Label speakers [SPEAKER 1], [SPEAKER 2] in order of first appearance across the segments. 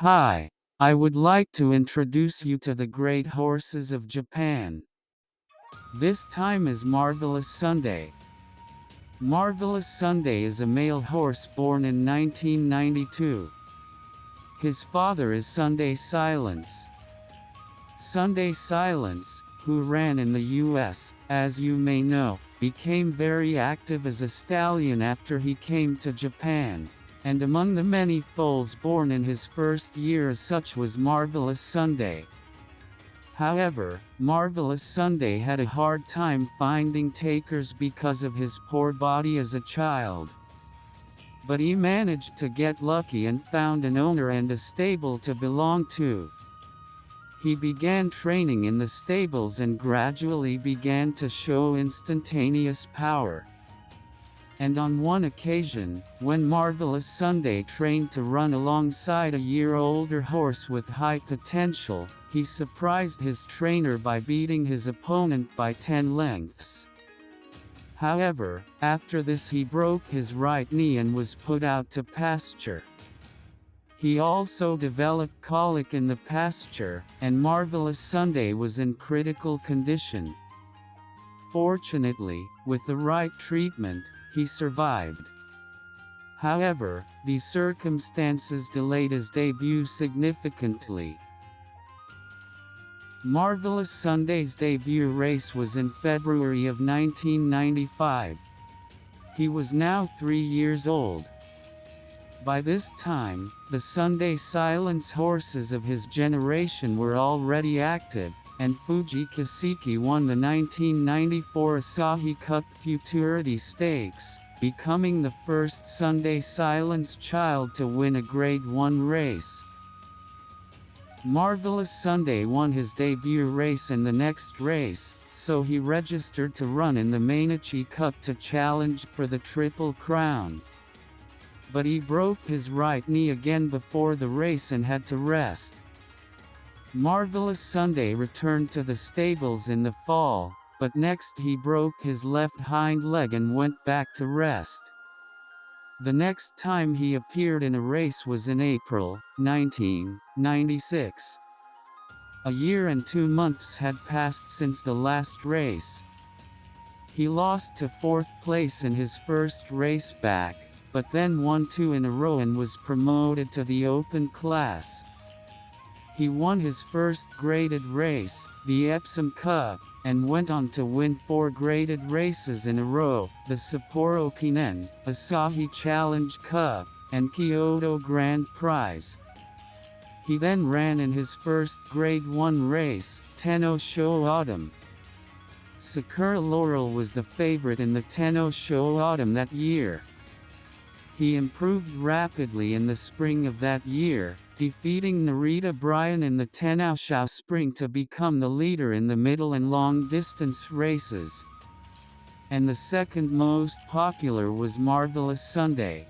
[SPEAKER 1] Hi, I would like to introduce you to the great horses of Japan. This time is Marvelous Sunday. Marvelous Sunday is a male horse born in 1992. His father is Sunday Silence. Sunday Silence, who ran in the US, as you may know, became very active as a stallion after he came to Japan. And among the many foals born in his first year as such was Marvelous Sunday. However, Marvelous Sunday had a hard time finding takers because of his poor body as a child. But he managed to get lucky and found an owner and a stable to belong to. He began training in the stables and gradually began to show instantaneous power. And on one occasion, when Marvelous Sunday trained to run alongside a year-older horse with high potential, he surprised his trainer by beating his opponent by 10 lengths. However, after this he broke his right knee and was put out to pasture. He also developed colic in the pasture, and Marvelous Sunday was in critical condition. Fortunately, with the right treatment, he survived. However, these circumstances delayed his debut significantly. Marvelous Sunday's debut race was in February of 1995. He was now 3 years old. By this time, the Sunday Silence horses of his generation were already active, and Fuji Kaseki won the 1994 Asahi Cup Futurity Stakes, becoming the first Sunday Silence child to win a Grade 1 race. Marvelous Sunday won his debut race and the next race, so he registered to run in the Mainichi Cup to challenge for the Triple Crown. But he broke his right knee again before the race and had to rest. Marvelous Sunday returned to the stables in the fall, but next he broke his left hind leg and went back to rest. The next time he appeared in a race was in April 1996. A year and 2 months had passed since the last race. He lost to 4th place in his first race back, but then won 2 in a row and was promoted to the open class. He won his first graded race, the Epsom Cup, and went on to win 4 graded races in a row, the Sapporo Kinen, Asahi Challenge Cup, and Kyoto Grand Prize. He then ran in his first Grade 1 race, Tenno Sho Autumn. Sakura Laurel was the favorite in the Tenno Sho Autumn that year. He improved rapidly in the spring of that year, defeating Narita Bryan in the Tennoshou Spring to become the leader in the middle and long-distance races. And the second most popular was Marvelous Sunday.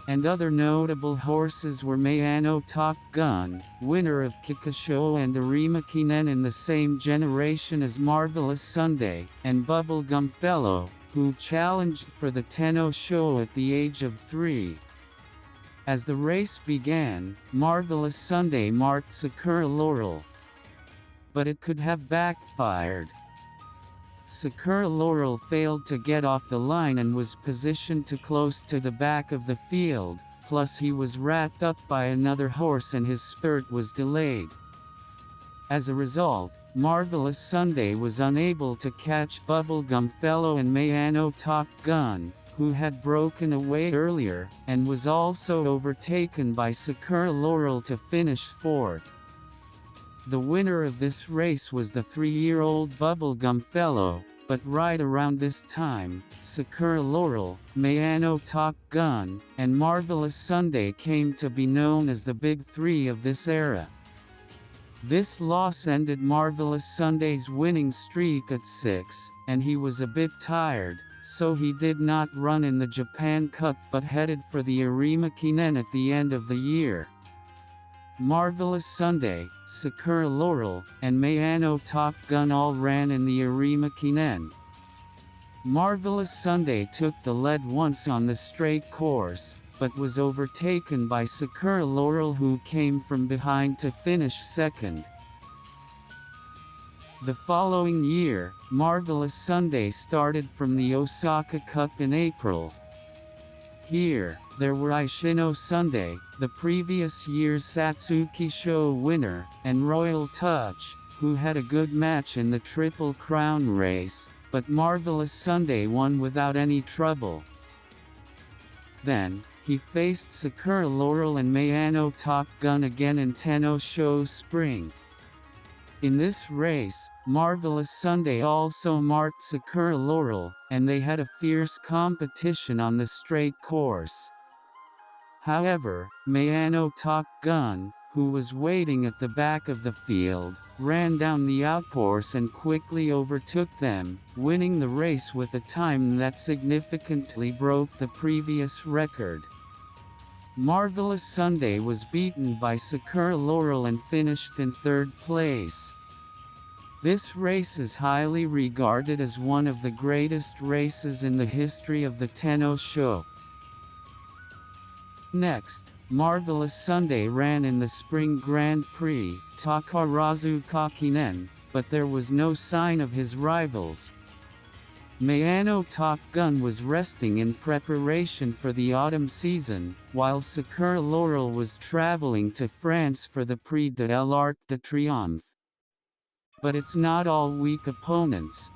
[SPEAKER 1] And other notable horses were Mayano Top Gun, winner of Kikasho and Arima Kinen in the same generation as Marvelous Sunday, and Bubblegum Fellow, who challenged for the Tenno Sho at the age of 3. As the race began, Marvelous Sunday marked Sakura Laurel. But it could have backfired. Sakura Laurel failed to get off the line and was positioned too close to the back of the field, plus he was wrapped up by another horse and his spurt was delayed. As a result, Marvelous Sunday was unable to catch Bubblegum Fellow and Mayano Top Gun, who had broken away earlier, and was also overtaken by Sakura Laurel to finish 4th. The winner of this race was the 3-year-old Bubblegum Fellow, but right around this time, Sakura Laurel, Mayano Top Gun, and Marvelous Sunday came to be known as the Big Three of this era. This loss ended Marvelous Sunday's winning streak at 6, and he was a bit tired, so he did not run in the Japan Cup but headed for the Arima Kinen at the end of the year. Marvelous Sunday, Sakura Laurel, and Mayano Top Gun all ran in the Arima Kinen. Marvelous Sunday took the lead once on the straight course, but was overtaken by Sakura Laurel, who came from behind to finish second. The following year, Marvelous Sunday started from the Osaka Cup in April. Here, there were Ishino Sunday, the previous year's Satsuki Show winner, and Royal Touch, who had a good match in the Triple Crown race, but Marvelous Sunday won without any trouble. Then, he faced Sakura Laurel and Mayano Top Gun again in Tenno Show Spring. In this race, Marvelous Sunday also marked Sakura Laurel, and they had a fierce competition on the straight course. However, Mayano Top Gun, who was waiting at the back of the field, ran down the outcourse and quickly overtook them, winning the race with a time that significantly broke the previous record. Marvelous Sunday was beaten by Sakura Laurel and finished in third place. This race is highly regarded as one of the greatest races in the history of the Tenno Show. Next, Marvelous Sunday ran in the Spring Grand Prix, Takarazu Kakinen, but there was no sign of his rivals. Mayano Top Gun was resting in preparation for the autumn season, while Sakura Laurel was traveling to France for the Prix de l'Arc de Triomphe. But it's not all weak opponents.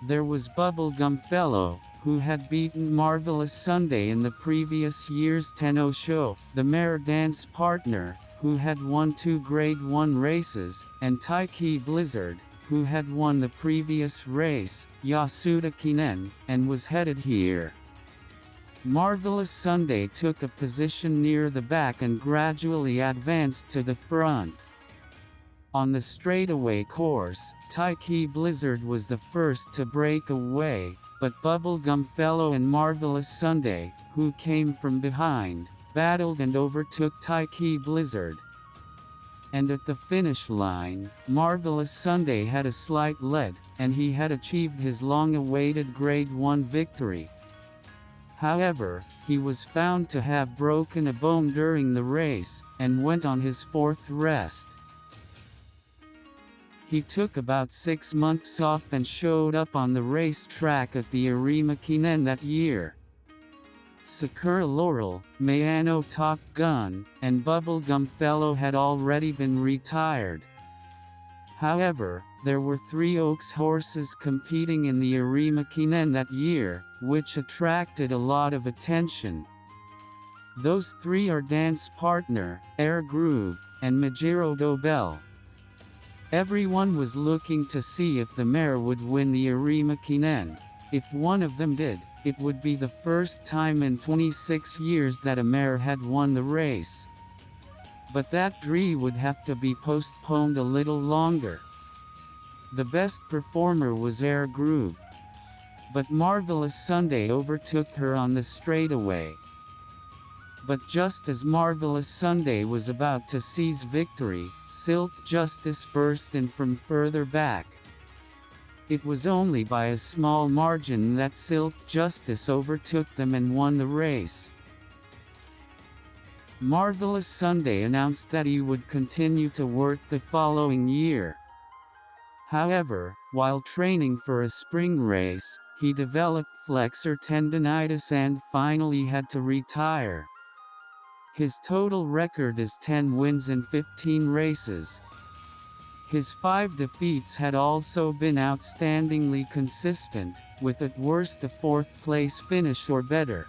[SPEAKER 1] There was Bubblegum Fellow, who had beaten Marvelous Sunday in the previous year's Tenno Show, the mare dance partner, who had won 2 Grade 1 races, and Taiki Blizzard, who had won the previous race, Yasuda Kinen, and was headed here. Marvelous Sunday took a position near the back and gradually advanced to the front. On the straightaway course, Taiki Blizzard was the first to break away, but Bubblegum Fellow and Marvelous Sunday, who came from behind, battled and overtook Taiki Blizzard. And at the finish line, Marvelous Sunday had a slight lead, and he had achieved his long-awaited Grade 1 victory. However, he was found to have broken a bone during the race, and went on his 4th rest. He took about 6 months off and showed up on the racetrack at the Arima Kinen that year. Sakura Laurel, Mayano Top Gun, and Bubblegum Fellow had already been retired. However, there were 3 Oaks horses competing in the Arima Kinen that year, which attracted a lot of attention. Those 3 are dance partner, Air Groove, and Majiro Dobel. Everyone was looking to see if the mare would win the Arima Kinen. If one of them did, it would be the first time in 26 years that a mare had won the race. But that dream would have to be postponed a little longer. The best performer was Air Groove. But Marvelous Sunday overtook her on the straightaway. But just as Marvelous Sunday was about to seize victory, Silk Justice burst in from further back. It was only by a small margin that Silk Justice overtook them and won the race. Marvelous Sunday announced that he would continue to work the following year. However, while training for a spring race, he developed flexor tendonitis and finally had to retire. His total record is 10 wins in 15 races. His 5 defeats had also been outstandingly consistent, with at worst a 4th place finish or better.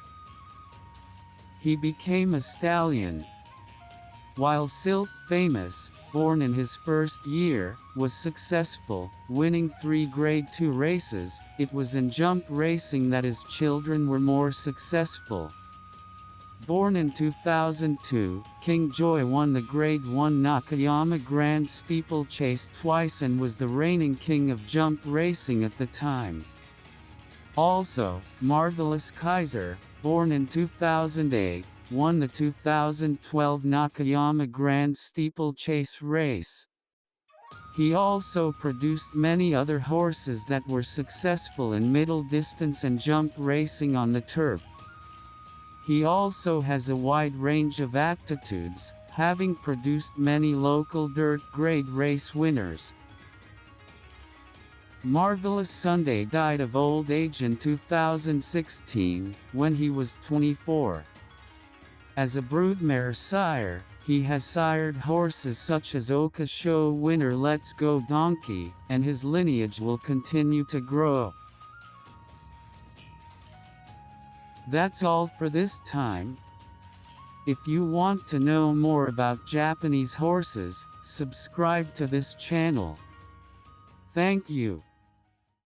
[SPEAKER 1] He became a stallion. While Silk Famous, born in his first year, was successful, winning 3 Grade 2 races, it was in jump racing that his children were more successful. Born in 2002, King Joy won the Grade 1 Nakayama Grand Steeplechase twice and was the reigning king of jump racing at the time. Also, Marvelous Kaiser, born in 2008, won the 2012 Nakayama Grand Steeplechase race. He also produced many other horses that were successful in middle distance and jump racing on the turf. He also has a wide range of aptitudes, having produced many local dirt grade race winners. Marvelous Sunday died of old age in 2016, when he was 24. As a broodmare sire, he has sired horses such as Oka Show winner Let's Go Donkey, and his lineage will continue to grow. That's all for this time. If you want to know more about Japanese horses, subscribe to this channel. Thank you.